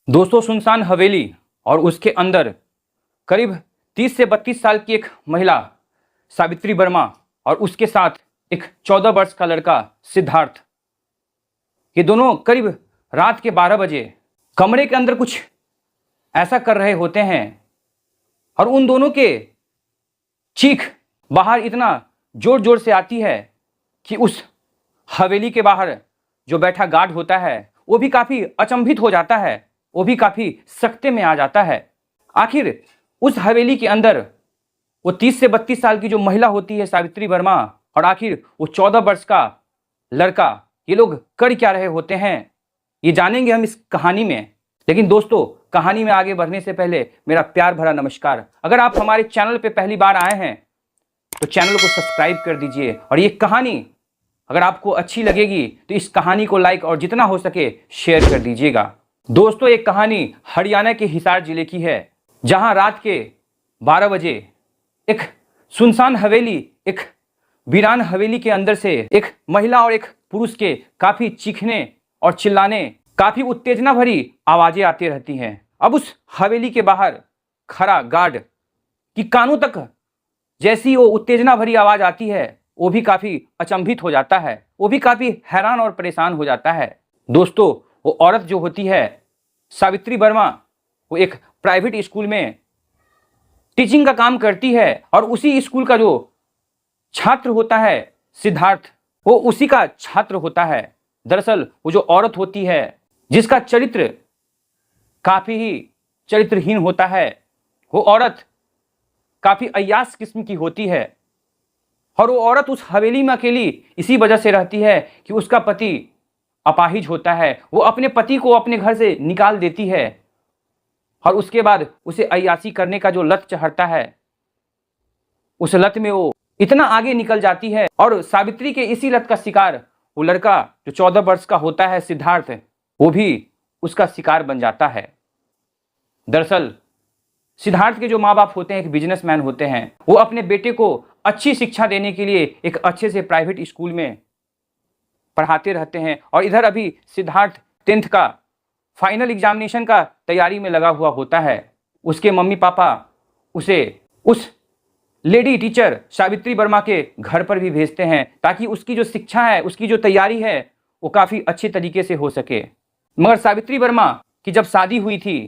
दोस्तों, सुनसान हवेली और उसके अंदर करीब 30 से 32 साल की एक महिला सावित्री वर्मा और उसके साथ एक 14 वर्ष का लड़का सिद्धार्थ, ये दोनों करीब रात के 12 बजे कमरे के अंदर कुछ ऐसा कर रहे होते हैं और उन दोनों के चीख बाहर इतना जोर जोर से आती है कि उस हवेली के बाहर जो बैठा गार्ड होता है वो भी काफ़ी अचंभित हो जाता है, वो भी काफ़ी सकते में आ जाता है। आखिर उस हवेली के अंदर वो 30 से 32 साल की जो महिला होती है सावित्री वर्मा और आखिर वो 14 वर्ष का लड़का, ये लोग कर क्या रहे होते हैं, ये जानेंगे हम इस कहानी में। लेकिन दोस्तों, कहानी में आगे बढ़ने से पहले मेरा प्यार भरा नमस्कार। अगर आप हमारे चैनल पे पहली बार आए हैं तो चैनल को सब्सक्राइब कर दीजिए और ये कहानी अगर आपको अच्छी लगेगी तो इस कहानी को लाइक और जितना हो सके शेयर कर दीजिएगा। दोस्तों, एक कहानी हरियाणा के हिसार जिले की है, जहां रात के 12 बजे एक सुनसान हवेली, एक वीरान हवेली के अंदर से एक महिला और एक पुरुष के काफ़ी चीखने और चिल्लाने, काफ़ी उत्तेजना भरी आवाज़ें आती रहती हैं। अब उस हवेली के बाहर खड़ा गार्ड की कानों तक जैसी वो उत्तेजना भरी आवाज़ आती है, वो भी काफ़ी अचंभित हो जाता है, वो भी काफ़ी हैरान और परेशान हो जाता है। दोस्तों, वो औरत जो होती है सावित्री वर्मा, वो एक प्राइवेट स्कूल में टीचिंग का काम करती है और उसी स्कूल का जो छात्र होता है सिद्धार्थ, वो उसी का छात्र होता है। दरअसल वो जो औरत होती है जिसका चरित्र काफ़ी ही चरित्रहीन होता है, वो औरत काफ़ी अय्याश किस्म की होती है और वो औरत उस हवेली में अकेली इसी वजह से रहती है कि उसका पति अपाहिज होता है। वो अपने पति को अपने घर से निकाल देती है और उसके बाद उसे अय्याशी करने का जो लत चढ़ता है, उस लत में वो इतना आगे निकल जाती है और सावित्री के इसी लत का शिकार वो लड़का जो 14 वर्ष का होता है सिद्धार्थ, वो भी उसका शिकार बन जाता है। दरअसल सिद्धार्थ के जो माँ बाप होते हैं एक बिजनेसमैन होते हैं। वो अपने बेटे को अच्छी शिक्षा देने के लिए एक अच्छे से प्राइवेट स्कूल में पढ़ाते रहते हैं और इधर अभी सिद्धार्थ 10th का फाइनल एग्जामिनेशन का तैयारी में लगा हुआ होता है। उसके मम्मी पापा उसे उस लेडी टीचर सावित्री वर्मा के घर पर भी भेजते हैं ताकि उसकी जो शिक्षा है, उसकी जो तैयारी है, वो काफ़ी अच्छे तरीके से हो सके। मगर सावित्री वर्मा की जब शादी हुई थी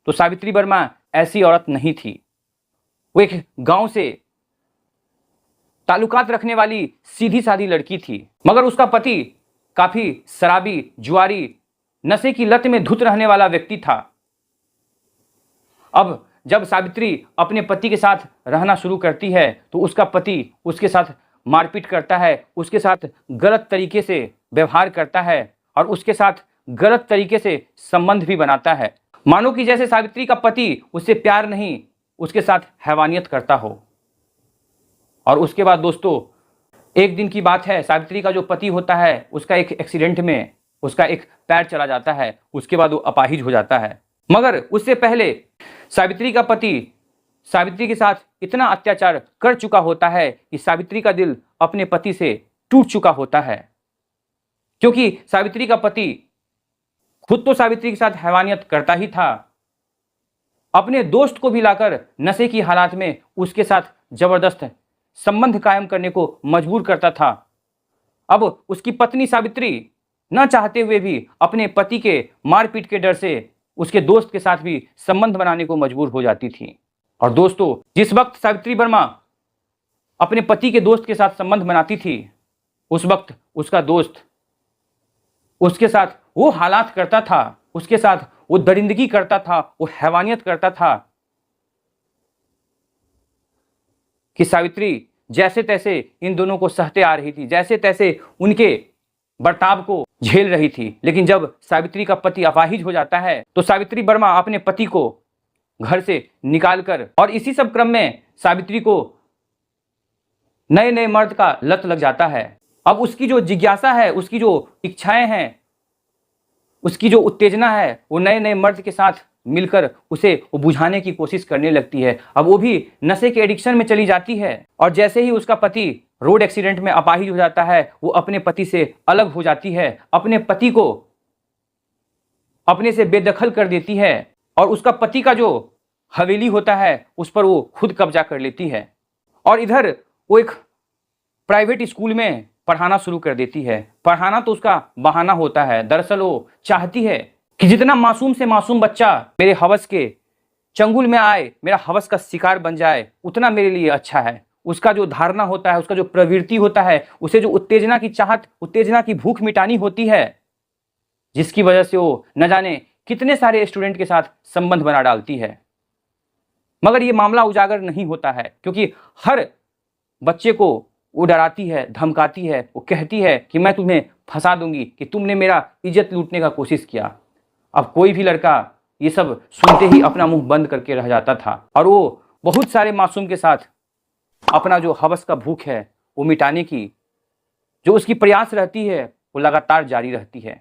तो सावित्री वर्मा ऐसी औरत नहीं थी। वो एक गांव से ताल्लुकात रखने वाली सीधी सादी लड़की थी, मगर उसका पति काफ़ी शराबी, जुआरी, नशे की लत में धुत रहने वाला व्यक्ति था। अब जब सावित्री अपने पति के साथ रहना शुरू करती है तो उसका पति उसके साथ मारपीट करता है, उसके साथ गलत तरीके से व्यवहार करता है और उसके साथ गलत तरीके से संबंध भी बनाता है, मानो कि जैसे सावित्री का पति उससे प्यार नहीं, उसके साथ हैवानियत करता हो। और उसके बाद दोस्तों, एक दिन की बात है, सावित्री का जो पति होता है उसका एक एक्सीडेंट में उसका एक पैर चला जाता है, उसके बाद वो अपाहिज हो जाता है। मगर उससे पहले सावित्री का पति सावित्री के साथ इतना अत्याचार कर चुका होता है कि सावित्री का दिल अपने पति से टूट चुका होता है, क्योंकि सावित्री का पति खुद तो सावित्री के साथ हैवानियत करता ही था, अपने दोस्त को भी लाकर नशे की हालात में उसके साथ जबरदस्त संबंध कायम करने को मजबूर करता था। अब उसकी पत्नी सावित्री न चाहते हुए भी अपने पति के मारपीट के डर से उसके दोस्त के साथ भी संबंध बनाने को मजबूर हो जाती थी। और दोस्तों, जिस वक्त सावित्री वर्मा अपने पति के दोस्त के साथ संबंध बनाती थी, उस वक्त उसका दोस्त उसके साथ वो हालात करता था, उसके साथ वो दरिंदगी करता था, वो हैवानियत करता था कि सावित्री जैसे तैसे इन दोनों को सहते आ रही थी, जैसे तैसे उनके बर्ताव को झेल रही थी। लेकिन जब सावित्री का पति अपाहिज हो जाता है तो सावित्री वर्मा अपने पति को घर से निकालकर, और इसी सब क्रम में सावित्री को नए नए मर्द का लत लग जाता है। अब उसकी जो जिज्ञासा है, उसकी जो इच्छाएं हैं, उसकी जो उत्तेजना है, वो नए नए मर्द के साथ मिलकर उसे वो बुझाने की कोशिश करने लगती है। अब वो भी नशे के एडिक्शन में चली जाती है और जैसे ही उसका पति रोड एक्सीडेंट में अपाहिज हो जाता है, वो अपने पति से अलग हो जाती है, अपने पति को अपने से बेदखल कर देती है और उसका पति का जो हवेली होता है उस पर वो खुद कब्जा कर लेती है। और इधर वो एक प्राइवेट स्कूल में पढ़ाना शुरू कर देती है। पढ़ाना तो उसका बहाना होता है, दरअसल वो चाहती है कि जितना मासूम से मासूम बच्चा मेरे हवस के चंगुल में आए, मेरा हवस का शिकार बन जाए, उतना मेरे लिए अच्छा है। उसका जो धारणा होता है, उसका जो प्रवृत्ति होता है, उसे जो उत्तेजना की चाहत, उत्तेजना की भूख मिटानी होती है, जिसकी वजह से वो न जाने कितने सारे स्टूडेंट के साथ संबंध बना डालती है। मगर ये मामला उजागर नहीं होता है, क्योंकि हर बच्चे को वो डराती है, धमकाती है, वो कहती है कि मैं तुम्हें फंसा दूंगी, कि तुमने मेरा इज्जत लूटने का कोशिश किया। अब कोई भी लड़का ये सब सुनते ही अपना मुंह बंद करके रह जाता था और वो बहुत सारे मासूम के साथ अपना जो हवस का भूख है वो मिटाने की जो उसकी प्रयास रहती है वो लगातार जारी रहती है।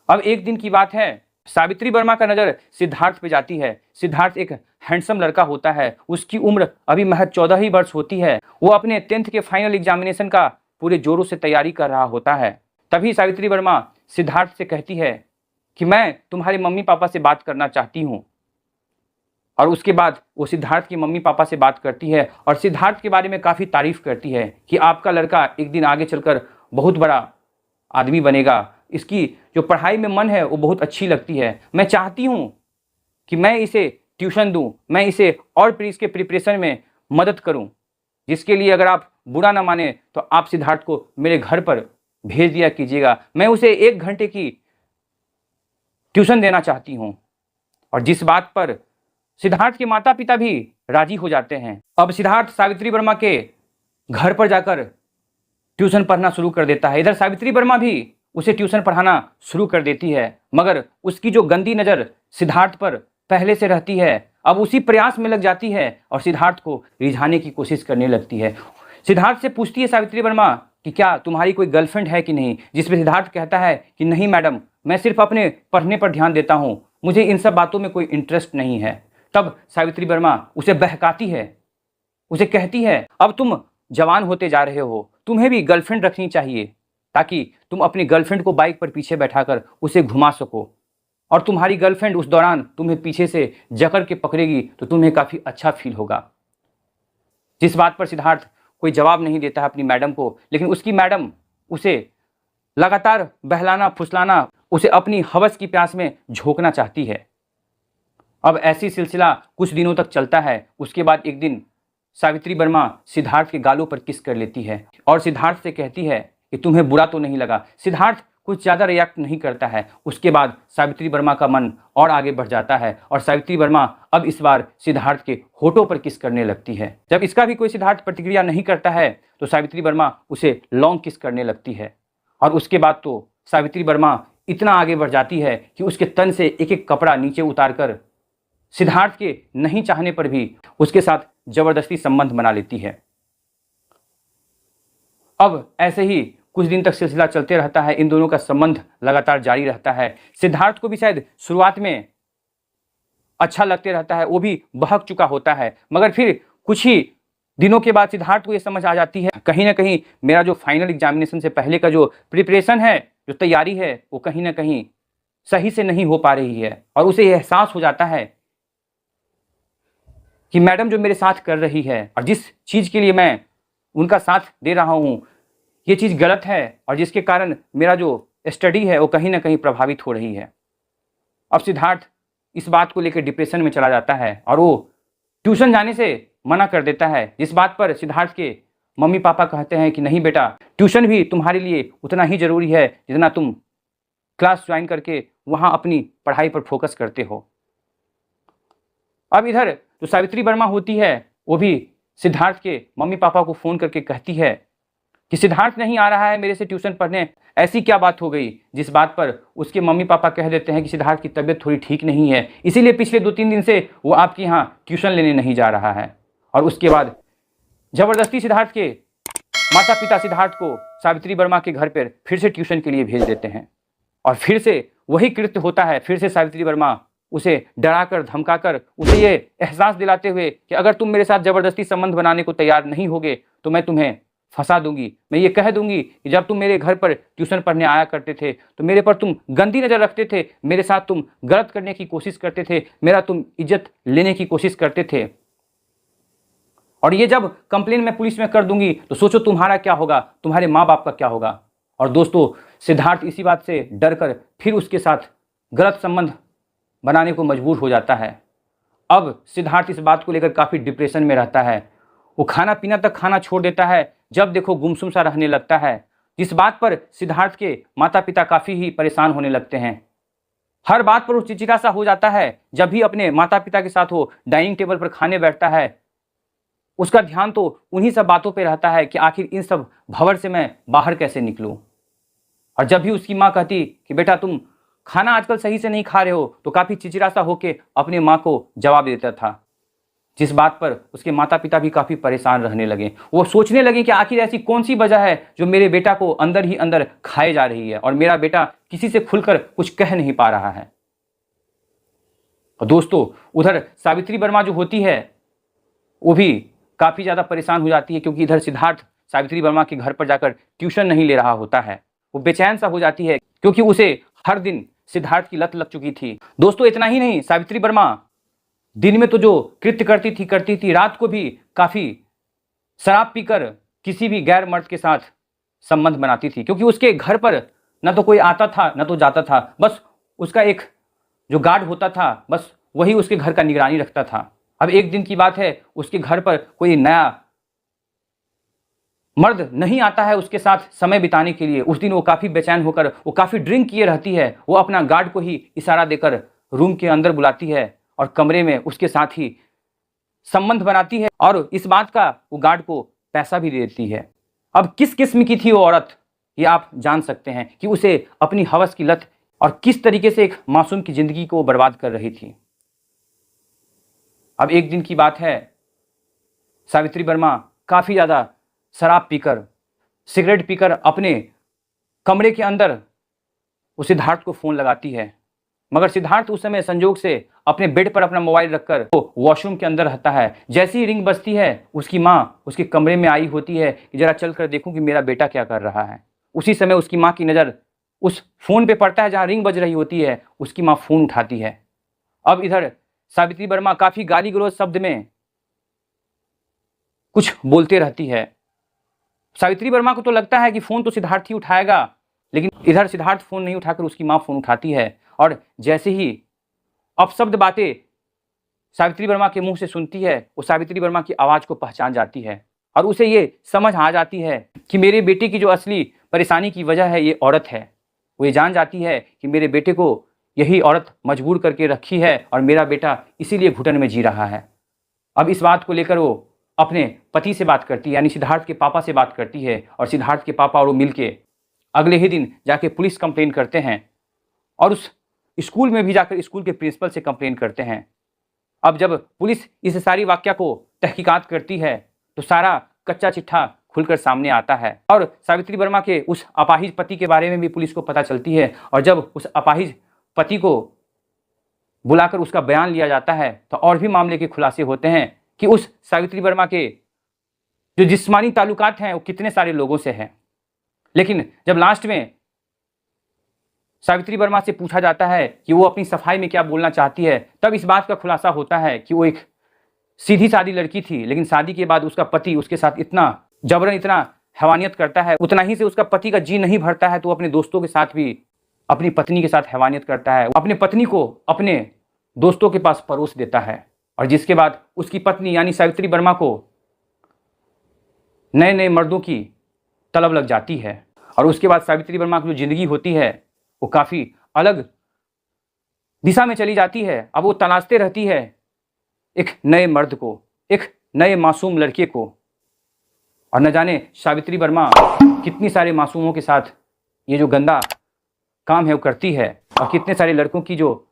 अब एक दिन की बात है, सावित्री वर्मा का नज़र सिद्धार्थ पे जाती है। सिद्धार्थ एक हैंडसम लड़का होता है, उसकी उम्र अभी महज 14 ही वर्ष होती है। वो अपने 10th के फाइनल एग्जामिनेशन का पूरे जोरों से तैयारी कर रहा होता है। तभी सावित्री वर्मा सिद्धार्थ से कहती है कि मैं तुम्हारे मम्मी पापा से बात करना चाहती हूँ। और उसके बाद वो सिद्धार्थ के मम्मी पापा से बात करती है और सिद्धार्थ के बारे में काफ़ी तारीफ करती है कि आपका लड़का एक दिन आगे चलकर बहुत बड़ा आदमी बनेगा, इसकी जो पढ़ाई में मन है वो बहुत अच्छी लगती है। मैं चाहती हूँ कि मैं इसे ट्यूशन दूँ, मैं इसे और फिर इसके प्रिपरेशन में मदद करूँ, जिसके लिए अगर आप बुरा ना माने तो आप सिद्धार्थ को मेरे घर पर भेज दिया कीजिएगा। मैं उसे 1 घंटे की ट्यूशन देना चाहती हूँ। और जिस बात पर सिद्धार्थ के माता पिता भी राजी हो जाते हैं। अब सिद्धार्थ सावित्री वर्मा के घर पर जाकर ट्यूशन पढ़ना शुरू कर देता है। इधर सावित्री वर्मा भी उसे ट्यूशन पढ़ाना शुरू कर देती है, मगर उसकी जो गंदी नज़र सिद्धार्थ पर पहले से रहती है अब उसी प्रयास में लग जाती है और सिद्धार्थ को रिझाने की कोशिश करने लगती है। सिद्धार्थ से पूछती है सावित्री वर्मा कि क्या तुम्हारी कोई गर्लफ्रेंड है कि नहीं, जिसमें सिद्धार्थ कहता है कि नहीं मैडम, मैं सिर्फ अपने पढ़ने पर ध्यान देता हूँ, मुझे इन सब बातों में कोई इंटरेस्ट नहीं है। तब सावित्री वर्मा उसे बहकाती है, उसे कहती है अब तुम जवान होते जा रहे हो, तुम्हें भी गर्लफ्रेंड रखनी चाहिए ताकि तुम अपनी गर्लफ्रेंड को बाइक पर पीछे बैठाकर उसे घुमा सको और तुम्हारी गर्लफ्रेंड उस दौरान तुम्हें पीछे से जकड़ के पकड़ेगी तो तुम्हें काफ़ी अच्छा फील होगा। जिस बात पर सिद्धार्थ कोई जवाब नहीं देता है अपनी मैडम को, लेकिन उसकी मैडम उसे लगातार बहलाना फुसलाना, उसे अपनी हवस की प्यास में झोंकना चाहती है। अब ऐसी सिलसिला कुछ दिनों तक चलता है। उसके बाद एक दिन सावित्री वर्मा सिद्धार्थ के गालों पर किस कर लेती है और सिद्धार्थ से कहती है कि तुम्हें बुरा तो नहीं लगा। सिद्धार्थ कुछ ज़्यादा रिएक्ट नहीं करता है। उसके बाद सावित्री वर्मा का मन और आगे बढ़ जाता है और सावित्री वर्मा अब इस बार सिद्धार्थ के होठों पर किस करने लगती है। जब इसका भी कोई सिद्धार्थ प्रतिक्रिया नहीं करता है तो सावित्री वर्मा उसे लॉन्ग किस करने लगती है और उसके बाद तो सावित्री वर्मा इतना आगे बढ़ जाती है कि उसके तन से एक एक कपड़ा नीचे उतारकर सिद्धार्थ के नहीं चाहने पर भी उसके साथ जबरदस्ती संबंध बना लेती है। अब ऐसे ही कुछ दिन तक सिलसिला चलते रहता है, इन दोनों का संबंध लगातार जारी रहता है। सिद्धार्थ को भी शायद शुरुआत में अच्छा लगते रहता है, वो भी बहक चुका होता है, मगर फिर कुछ ही दिनों के बाद सिद्धार्थ को ये समझ आ जाती है कहीं ना कहीं मेरा जो फाइनल एग्जामिनेशन से पहले का जो प्रिपरेशन है, जो तैयारी है, वो कहीं ना कहीं सही से नहीं हो पा रही है। और उसे यह एहसास हो जाता है कि मैडम जो मेरे साथ कर रही है और जिस चीज़ के लिए मैं उनका साथ दे रहा हूँ ये चीज़ गलत है और जिसके कारण मेरा जो स्टडी है वो कहीं ना कहीं प्रभावित हो रही है। अब सिद्धार्थ इस बात को लेकर डिप्रेशन में चला जाता है और वो ट्यूशन जाने से मना कर देता है, जिस बात पर सिद्धार्थ के मम्मी पापा कहते हैं कि नहीं बेटा, ट्यूशन भी तुम्हारे लिए उतना ही ज़रूरी है जितना तुम क्लास ज्वाइन करके वहाँ अपनी पढ़ाई पर फोकस करते हो। अब इधर जो सावित्री वर्मा होती है वो भी सिद्धार्थ के मम्मी पापा को फ़ोन करके कहती है कि सिद्धार्थ नहीं आ रहा है मेरे से ट्यूशन पढ़ने, ऐसी क्या बात हो गई। जिस बात पर उसके मम्मी पापा कह देते हैं कि सिद्धार्थ की तबीयत थोड़ी ठीक नहीं है, इसीलिए पिछले 2-3 दिन से वो आपके यहाँ ट्यूशन लेने नहीं जा रहा है। और उसके बाद ज़बरदस्ती सिद्धार्थ के माता पिता सिद्धार्थ को सावित्री वर्मा के घर पर फिर से ट्यूशन के लिए भेज देते हैं और फिर से वही कृत्य होता है। फिर से सावित्री वर्मा उसे डराकर धमकाकर उसे ये एहसास दिलाते हुए कि अगर तुम मेरे साथ ज़बरदस्ती संबंध बनाने को तैयार नहीं होगे तो मैं तुम्हें फंसा दूंगी। मैं ये कह दूंगी कि जब तुम मेरे घर पर ट्यूशन पढ़ने आया करते थे तो मेरे पर तुम गंदी नज़र रखते थे, मेरे साथ तुम गलत करने की कोशिश करते थे, मेरा तुम इज्जत लेने की कोशिश करते थे। और ये जब कंप्लेन मैं पुलिस में कर दूंगी तो सोचो तुम्हारा क्या होगा, तुम्हारे माँ बाप का क्या होगा। और दोस्तों, सिद्धार्थ इसी बात से डर कर फिर उसके साथ गलत संबंध बनाने को मजबूर हो जाता है। अब सिद्धार्थ इस बात को लेकर काफ़ी डिप्रेशन में रहता है। वो खाना पीना तक खाना छोड़ देता है, जब देखो गुमसुम सा रहने लगता है, जिस बात पर सिद्धार्थ के माता पिता काफ़ी ही परेशान होने लगते हैं। हर बात पर वो चिड़चिड़ा सा हो जाता है। जब भी अपने माता पिता के साथ वो डाइनिंग टेबल पर खाने बैठता है, उसका ध्यान तो उन्हीं सब बातों पर रहता है कि आखिर इन सब भंवर से मैं बाहर कैसे निकलूं। और जब भी उसकी माँ कहती कि बेटा तुम खाना आजकल सही से नहीं खा रहे हो, तो काफ़ी चिड़चिड़ा सा होकर अपने माँ को जवाब देता था, जिस बात पर उसके माता पिता भी काफ़ी परेशान रहने लगे। वो सोचने लगे कि आखिर ऐसी कौन सी वजह है जो मेरे बेटा को अंदर ही अंदर खाए जा रही है और मेरा बेटा किसी से खुलकर कुछ कह नहीं पा रहा है। और दोस्तों, उधर सावित्री वर्मा जो होती है वो भी काफ़ी ज़्यादा परेशान हो जाती है, क्योंकि इधर सिद्धार्थ सावित्री वर्मा के घर पर जाकर ट्यूशन नहीं ले रहा होता है। वो बेचैन सा हो जाती है क्योंकि उसे हर दिन सिद्धार्थ की लत लग चुकी थी। दोस्तों, इतना ही नहीं, सावित्री वर्मा दिन में तो जो कृत्य करती थी, रात को भी काफ़ी शराब पीकर किसी भी गैर मर्द के साथ संबंध बनाती थी, क्योंकि उसके घर पर न तो कोई आता था न तो जाता था। बस उसका एक जो गार्ड होता था, बस वही उसके घर का निगरानी रखता था। अब एक दिन की बात है, उसके घर पर कोई नया मर्द नहीं आता है उसके साथ समय बिताने के लिए। उस दिन वो काफ़ी बेचैन होकर, वो काफ़ी ड्रिंक किए रहती है। वो अपना गार्ड को ही इशारा देकर रूम के अंदर बुलाती है और कमरे में उसके साथ ही संबंध बनाती है, और इस बात का वो गार्ड को पैसा भी दे देती है। अब किस किस्म की थी वो औरत, ये आप जान सकते हैं कि उसे अपनी हवस की लत और किस तरीके से एक मासूम की ज़िंदगी को बर्बाद कर रही थी। अब एक दिन की बात है, सावित्री वर्मा काफ़ी ज़्यादा शराब पीकर, सिगरेट पीकर अपने कमरे के अंदर वो सिद्धार्थ को फ़ोन लगाती है, मगर सिद्धार्थ उस समय संजोग से अपने बेड पर अपना मोबाइल रखकर वो वॉशरूम के अंदर रहता है। जैसी ही रिंग बजती है, उसकी माँ उसके कमरे में आई होती है कि ज़रा चल कर देखूँ कि मेरा बेटा क्या कर रहा है। उसी समय उसकी माँ की नज़र उस फ़ोन पे पड़ता है जहाँ रिंग बज रही होती है। उसकी माँ फ़ोन उठाती है। अब इधर सावित्री वर्मा काफ़ी गाली गलौज शब्द में कुछ बोलते रहती है। सावित्री वर्मा को तो लगता है कि फ़ोन तो सिद्धार्थ ही उठाएगा, लेकिन इधर सिद्धार्थ फ़ोन नहीं उठाकर उसकी माँ फ़ोन उठाती है, और जैसे ही अपशब्द बातें सावित्री वर्मा के मुंह से सुनती है, वो सावित्री वर्मा की आवाज़ को पहचान जाती है और उसे ये समझ आ जाती है कि मेरे बेटे की जो असली परेशानी की वजह है ये औरत है। वो ये जान जाती है कि मेरे बेटे को यही औरत मजबूर करके रखी है और मेरा बेटा इसीलिए घुटन में जी रहा है। अब इस बात को लेकर वो अपने पति से बात करती है, यानी सिद्धार्थ के पापा से बात करती है, और सिद्धार्थ के पापा और वो मिलके अगले ही दिन जाके पुलिस कंप्लेन करते हैं और उस स्कूल में भी जाकर स्कूल के प्रिंसिपल से कंप्लेन करते हैं। अब जब पुलिस इस सारी वाकया को तहकीकात करती है तो सारा कच्चा चिट्ठा खुलकर सामने आता है, और सावित्री वर्मा के उस अपाहिज पति के बारे में भी पुलिस को पता चलती है। और जब उस अपाहिज पति को बुलाकर उसका बयान लिया जाता है तो और भी मामले के खुलासे होते हैं कि उस सावित्री वर्मा के जो जिस्मानी ताल्लुकात हैं वो कितने सारे लोगों से हैं। लेकिन जब लास्ट में सावित्री वर्मा से पूछा जाता है कि वो अपनी सफाई में क्या बोलना चाहती है, तब इस बात का खुलासा होता है कि वो एक सीधी सादी लड़की थी, लेकिन शादी के बाद उसका पति उसके साथ इतना जबरन, इतना हैवानियत करता है, उतना ही से उसका पति का जी नहीं भरता है तो अपने दोस्तों के साथ भी अपनी पत्नी के साथ हैवानियत करता है। अपने पत्नी को अपने दोस्तों के पास परोस देता है, और जिसके बाद उसकी पत्नी यानी सावित्री वर्मा को नए नए मर्दों की तलब लग जाती है, और उसके बाद सावित्री वर्मा की जो ज़िंदगी होती है वो काफ़ी अलग दिशा में चली जाती है। अब वो तलाशते रहती है एक नए मर्द को, एक नए मासूम लड़के को, और न जाने सावित्री वर्मा कितनी सारे मासूमों के साथ ये जो गंदा काम है वो करती है, और कितने सारे लड़कों की जो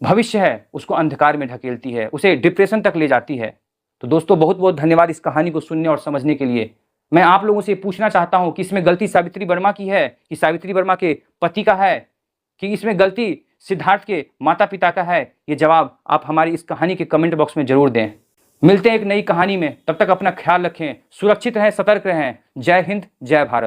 भविष्य है उसको अंधकार में ढकेलती है, उसे डिप्रेशन तक ले जाती है। तो दोस्तों, बहुत बहुत धन्यवाद इस कहानी को सुनने और समझने के लिए। मैं आप लोगों से पूछना चाहता हूं कि इसमें गलती सावित्री वर्मा की है कि सावित्री वर्मा के पति का है, कि इसमें गलती सिद्धार्थ के माता पिता का है? ये जवाब आप हमारी इस कहानी के कमेंट बॉक्स में ज़रूर दें। मिलते हैं एक नई कहानी में, तब तक अपना ख्याल रखें, सुरक्षित रहें, सतर्क रहें। जय हिंद, जय भारत।